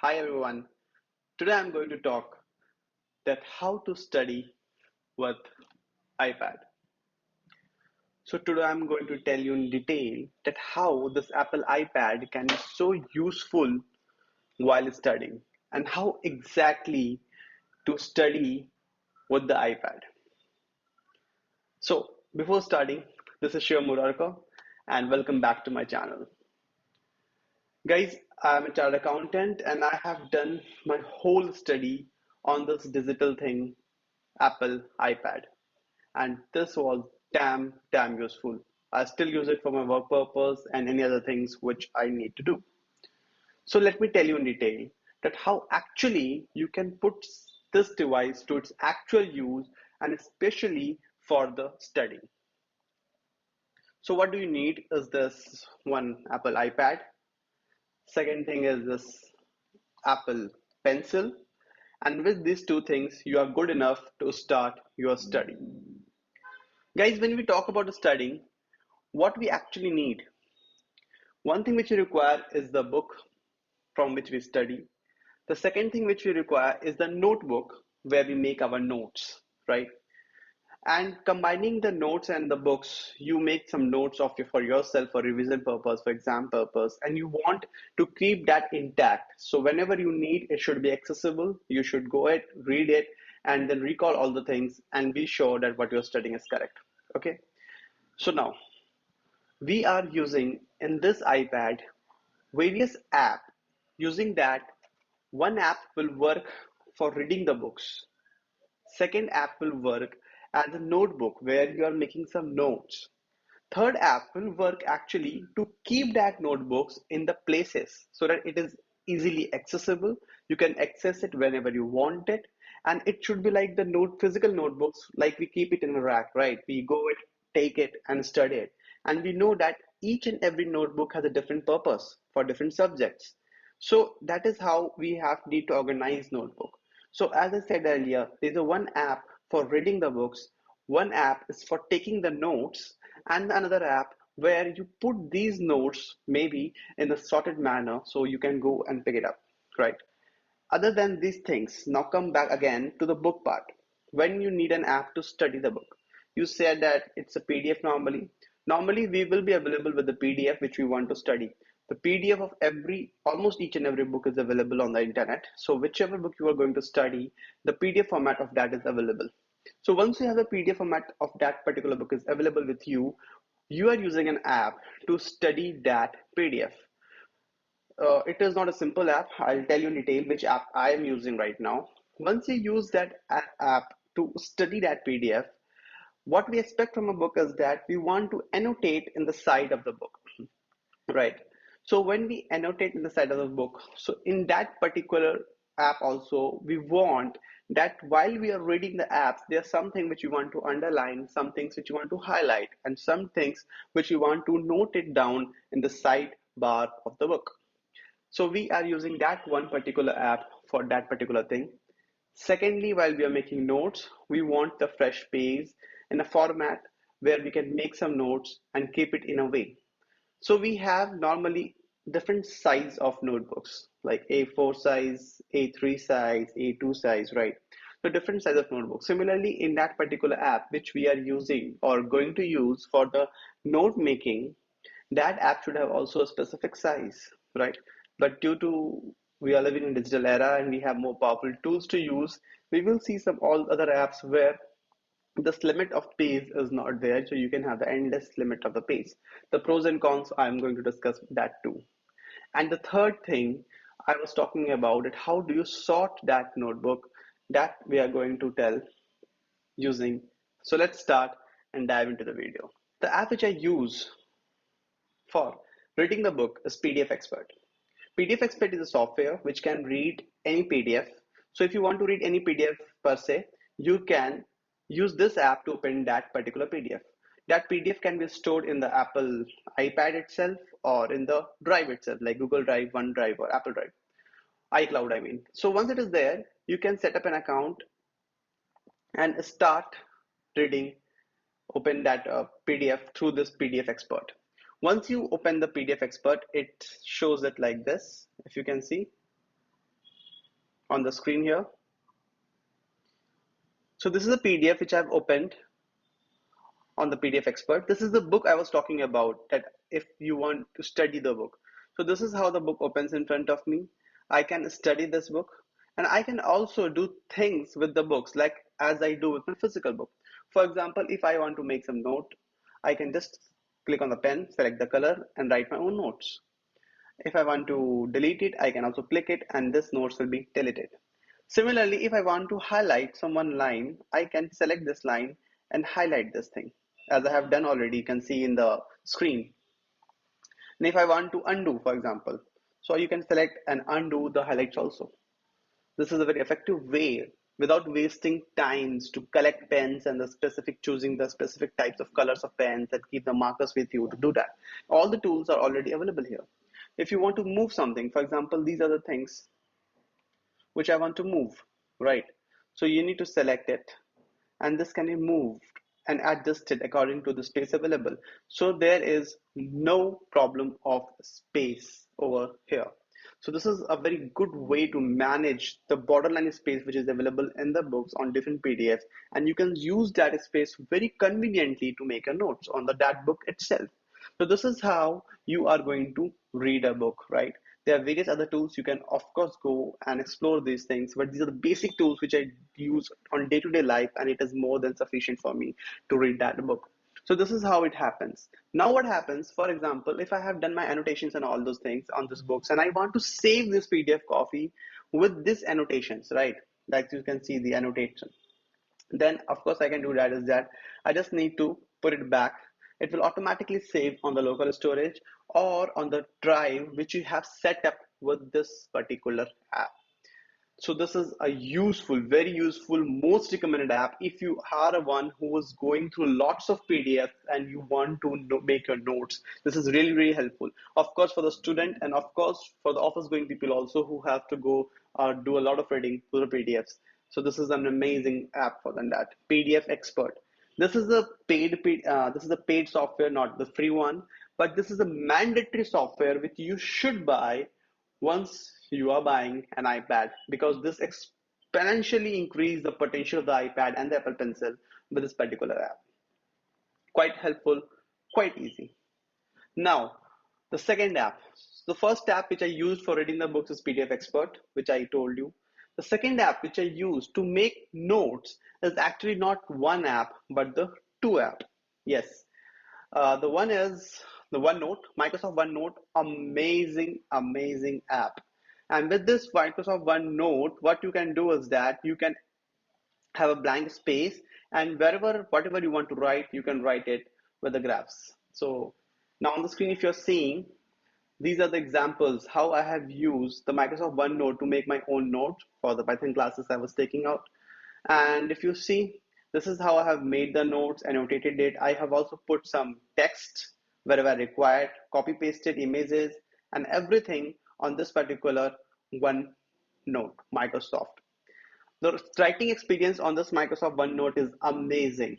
Hi everyone. Today I'm going to talk that how to study with iPad. So today I'm going to tell you in detail that how this Apple iPad can be so useful while studying and how exactly to study with the iPad. So before starting, this is Shiv Murarka and welcome back to my channel. Guys, I'm a chartered accountant and I have done my whole study on this digital thing, Apple iPad. And this was damn useful. I still use it for my work purpose and any other things which I need to do. So let me tell you in detail that how actually you can put this device to its actual use and especially for the study. So what do you need is this one Apple iPad. Second thing is this Apple Pencil. And with these two things, you are good enough to start your study. Guys, when we talk about studying, what we actually need, one thing which we require is the book from which we study. The second thing which we require is the notebook where we make our notes, right? And combining the notes and the books, you make some notes of you for yourself for revision purpose, for exam purpose, and you want to keep that intact. So whenever you need, it should be accessible. You should go ahead, read it, and then recall all the things and be sure that what you're studying is correct. Okay. So now we are using in this iPad various app. Using that, one app will work for reading the books. Second app will work as a notebook where you are making some notes. Third app will work actually to keep that notebooks in the places so that it is easily accessible. You can access it whenever you want it. And it should be like the physical notebooks, like we keep it in a rack, right? We go it, take it and study it. And we know that each and every notebook has a different purpose for different subjects. So that is how we have need to organize notebook. So as I said earlier, there's a one app for reading the books, one app is for taking the notes, and another app where you put these notes maybe in a sorted manner so you can go and pick it up, right? Other than these things, now come back again to the book part. When you need an app to study the book, you said that it's a PDF normally. Normally, we will be available with the PDF which we want to study. The PDF of almost each and every book is available on the internet. So whichever book you are going to study, the PDF format of that is available. So once you have a PDF format of that particular book is available with you, you are using an app to study that PDF. It is not a simple app. I'll tell you in detail which app I am using right now. Once you use that app to study that PDF, what we expect from a book is that we want to annotate in the side of the book, right? So when we annotate in the side of the book, so in that particular app also, we want that while we are reading the apps, there's something which you want to underline, some things which you want to highlight, and some things which you want to note it down in the side bar of the book. So we are using that one particular app for that particular thing. Secondly, while we are making notes, we want the fresh page in a format where we can make some notes and keep it in a way. So we have normally different size of notebooks like A4 size, A3 size, A2 size, right? So different size of notebooks. Similarly, in that particular app which we are using or going to use for the note making, that app should have also a specific size, right? But due to we are living in digital era and we have more powerful tools to use, we will see some all other apps where this limit of page is not there, so you can have the endless limit of the page. The pros and cons, I'm going to discuss that too. And the third thing I was talking about it, how do you sort that notebook, that we are going to tell using. So let's start and dive into the video. The app which I use for reading the book is PDF Expert. PDF Expert is a software which can read any PDF. So if you want to read any PDF per se, you can use this app to open that particular PDF. That PDF can be stored in the Apple iPad itself or in the drive itself, like Google Drive, OneDrive, or Apple Drive, iCloud, I mean. So once it is there, you can set up an account and start reading, open that PDF through this PDF Expert. Once you open the PDF Expert, it shows it like this, if you can see. on the screen here. So this is a PDF which I've opened on the PDF expert. This is the book I was talking about, that if you want to study the book. So this is how the book opens in front of me. I can study this book, and I can also do things with the books like as I do with my physical book. For example, if I want to make some note, I can just click on the pen, select the color, and write my own notes. If I want to delete it, I can also click it and this notes will be deleted. Similarly, if I want to highlight some one line, I can select this line and highlight this thing. As I have done already, you can see in the screen. And if I want to undo, for example, so you can select and undo the highlights also. This is a very effective way without wasting times to collect pens and the specific choosing the specific types of colors of pens and keep the markers with you to do that. All the tools are already available here. If you want to move something, for example, these are the things which I want to move, right? So you need to select it, and this can be moved and adjusted according to the space available. So there is no problem of space over here. So this is a very good way to manage the borderline space which is available in the books on different PDFs, and you can use that space very conveniently to make a notes on that book itself. So this is how you are going to read a book, right? There are various other tools you can, of course, go and explore these things, but these are the basic tools which I use on day-to-day life, and it is more than sufficient for me to read that book. So this is how it happens. Now what happens, for example, if I have done my annotations and all those things on this books, and I want to save this PDF copy with these annotations, right? Like you can see the annotation, then of course I can do that is that I just need to put it back. It will automatically save on the local storage or on the drive which you have set up with this particular app. So this is a useful, very useful, most recommended app if you are a one who is going through lots of PDFs and you want to make your notes. This is really, really helpful. Of course, for the student and of course for the office going people also who have to go do a lot of reading to the PDFs. So this is an amazing app for them. That PDF Expert. This is a this is a paid software, not the free one, but this is a mandatory software which you should buy once you are buying an iPad, because this exponentially increase the potential of the iPad and the Apple Pencil with this particular app. Quite helpful, quite easy. Now, the second app. The first app which I used for reading the books is PDF Expert, which I told you. The second app which I use to make notes is actually not one app, but the two app. Yes, the one is the OneNote, Microsoft OneNote, amazing, amazing app. And with this Microsoft OneNote, what you can do is that you can have a blank space, and wherever, whatever you want to write, you can write it with the graphs. So now on the screen, if you're seeing, these are the examples how I have used the Microsoft OneNote to make my own note for the Python classes I was taking out. And if you see, this is how I have made the notes, annotated it. I have also put some text wherever required, copy pasted images and everything on this particular OneNote, Microsoft. The writing experience on this Microsoft OneNote is amazing,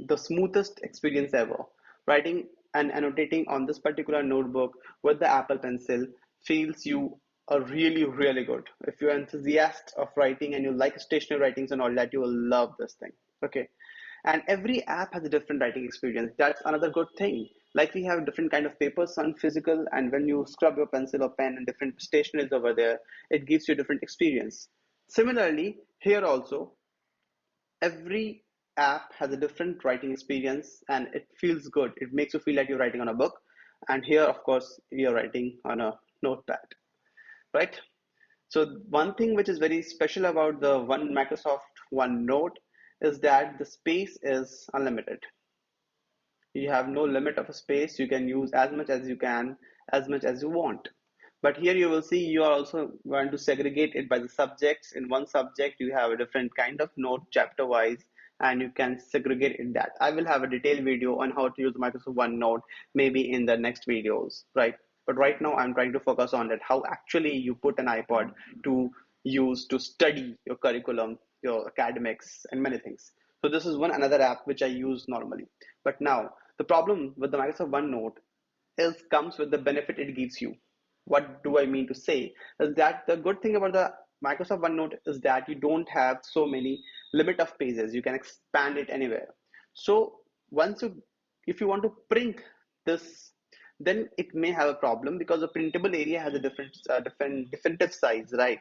the smoothest experience ever. Writing and annotating on this particular notebook with the Apple Pencil feels you are really, really good. If you're an enthusiast of writing and you like stationary writings and all that, you will love this thing. Okay. And every app has a different writing experience. That's another good thing. Like we have different kind of papers, some physical, and when you scrub your pencil or pen and different stationaries over there, it gives you a different experience. Similarly, here also, every app has a different writing experience and it feels good. It makes you feel like you're writing on a book. And here, of course, you're writing on a notepad, right? So one thing which is very special about the one Microsoft OneNote is that the space is unlimited. You have no limit of space. You can use as much as you can, as much as you want. But here you will see you are also going to segregate it by the subjects. In one subject, you have a different kind of note chapter wise, and you can segregate it that. I will have a detailed video on how to use Microsoft OneNote maybe in the next videos, right? But right now I'm trying to focus on that, how actually you put an iPod to use to study your curriculum, your academics, and many things. So this is one another app which I use normally. But now the problem with the Microsoft OneNote is comes with the benefit it gives you. What do I mean to say? Is that the good thing about the Microsoft OneNote is that you don't have so many limit of pages. You can expand it anywhere. So once you, if you want to print this, then it may have a problem because the printable area has a definitive size, right?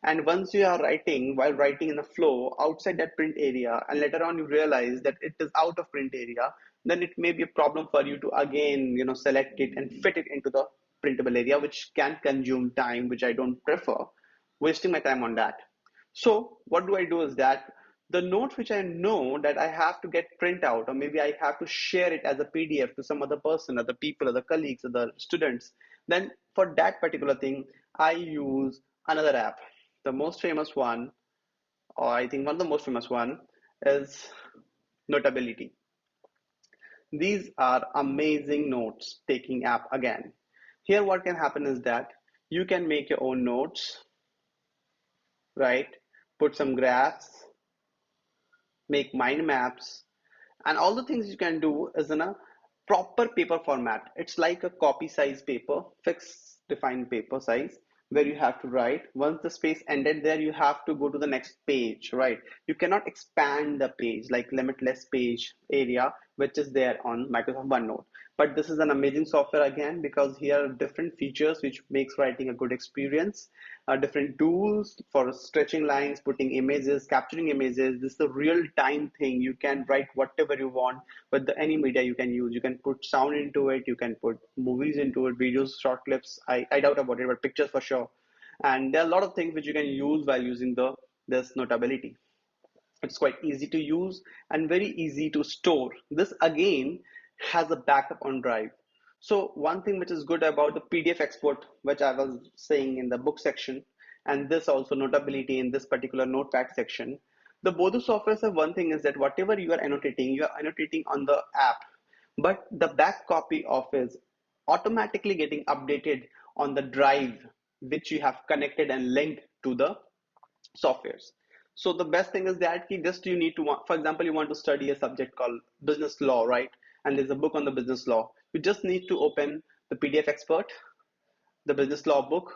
And once you are writing, while writing in the flow outside that print area, and later on you realize that it is out of print area, then it may be a problem for you to again, select it and fit it into the printable area, which can consume time, which I don't prefer, wasting my time on that. So what do I do is that the notes which I know that I have to get print out, or maybe I have to share it as a PDF to some other person, other people, other colleagues, other students, then for that particular thing, I use another app. The most famous one, or I think one of the most famous one, is Notability. These are amazing notes taking app again. Here what can happen is that you can make your own notes, right? Put some graphs, make mind maps, and all the things you can do is in a proper paper format. It's like a copy size paper, fixed defined paper size, where you have to write. Once the space ended there, you have to go to the next page, right? You cannot expand the page like limitless page area, which is there on Microsoft OneNote. But this is an amazing software again, because here are different features which makes writing a good experience. Different tools for stretching lines, putting images, capturing images. This is a real time thing. You can write whatever you want with any media you can use. You can put sound into it, you can put movies into it, videos, short clips. I doubt about it, but pictures for sure. And there are a lot of things which you can use while using this Notability. It's quite easy to use and very easy to store. This again has a backup on Drive. So one thing which is good about the PDF export, which I was saying in the book section, and this also Notability in this particular notepad section, the both the softwares have one thing is that whatever you are annotating on the app, but the back copy of is automatically getting updated on the drive which you have connected and linked to the softwares. So the best thing is that just you need to want, for example, you want to study a subject called business law, right? And there's a book on the business law. You just need to open the PDF expert, the business law book,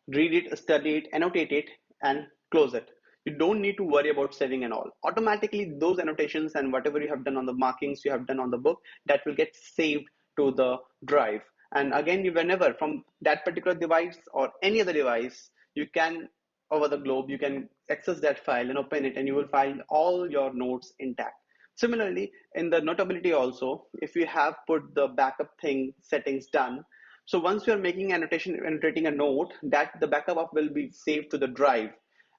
read it, study it, annotate it, and close it. You don't need to worry about saving and all. Automatically, those annotations and whatever you have done on the markings you have done on the book, that will get saved to the drive. And again, whenever from that particular device or any other device, you can over the globe, you can access that file and open it, and you will find all your notes intact. Similarly, in the Notability also, if you have put the backup thing settings done, so once you're making annotation, annotating a note, that the backup of will be saved to the drive,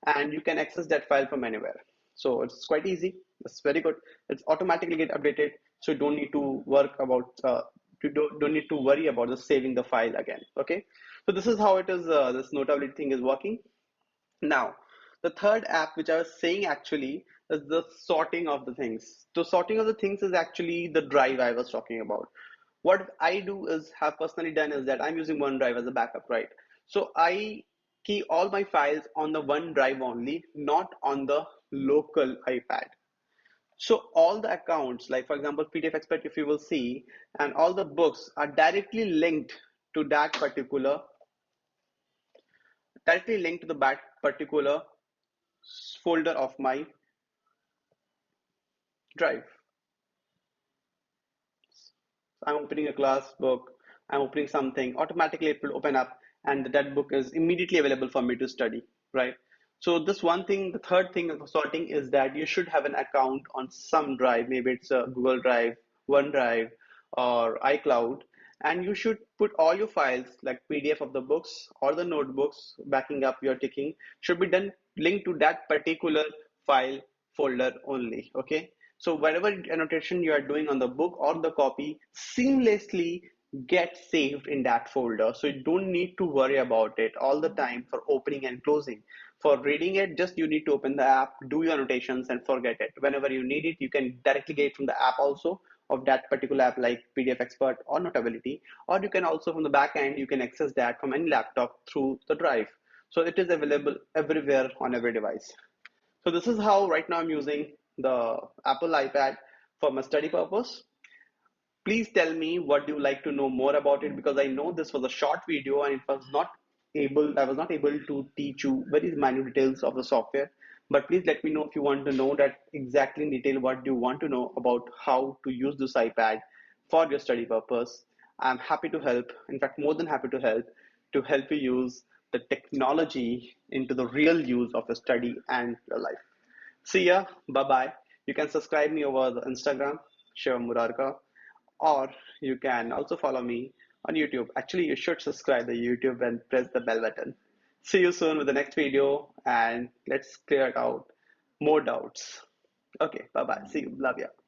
and you can access that file from anywhere. So it's quite easy. It's very good. It's automatically get updated, so you don't need to work about. Don't need to worry about the saving the file again. Okay. So this is how it is. This Notability thing is working. Now, the third app which I was saying actually is the sorting of the things. So sorting of the things is actually the drive I was talking about. What I do is have personally done is that I'm using OneDrive as a backup, right? So I key all my files on the OneDrive only, not on the local iPad. So all the accounts, like for example, PDF Expert, if you will see, and all the books are to that particular, directly linked to the that particular folder of my drive. I'm opening a class book, I'm opening something, automatically it will open up and that book is immediately available for me to study, right? So this one thing, the third thing of sorting is that you should have an account on some drive, maybe it's a Google Drive, OneDrive, or iCloud, and you should put all your files like PDF of the books or the notebooks backing up your ticking should be done linked to that particular file folder only. Okay, so whatever annotation you are doing on the book or the copy seamlessly get saved in that folder. So you don't need to worry about it all the time for opening and closing. For reading it, just you need to open the app, do your annotations and forget it. Whenever you need it, you can directly get it from the app also of that particular app like PDF Expert or Notability. Or you can also from the back end, you can access that from any laptop through the drive. So it is available everywhere on every device. So this is how right now I'm using the Apple iPad for my study purpose. Please tell me what do you like to know more about it, because I know this was a short video and it was not I was not able to teach you very minute details of the software. But please let me know if you want to know that exactly in detail what you want to know about how to use this iPad for your study purpose. I'm happy to help. In fact, more than happy to help you use the technology into the real use of your study and your life. See ya. Bye bye. You can subscribe me over the Instagram, Shiva Murarka, or you can also follow me on YouTube. Actually, you should subscribe the YouTube and press the bell button. See you soon with the next video, and let's clear it out more doubts. Okay, bye bye. See you. Love ya.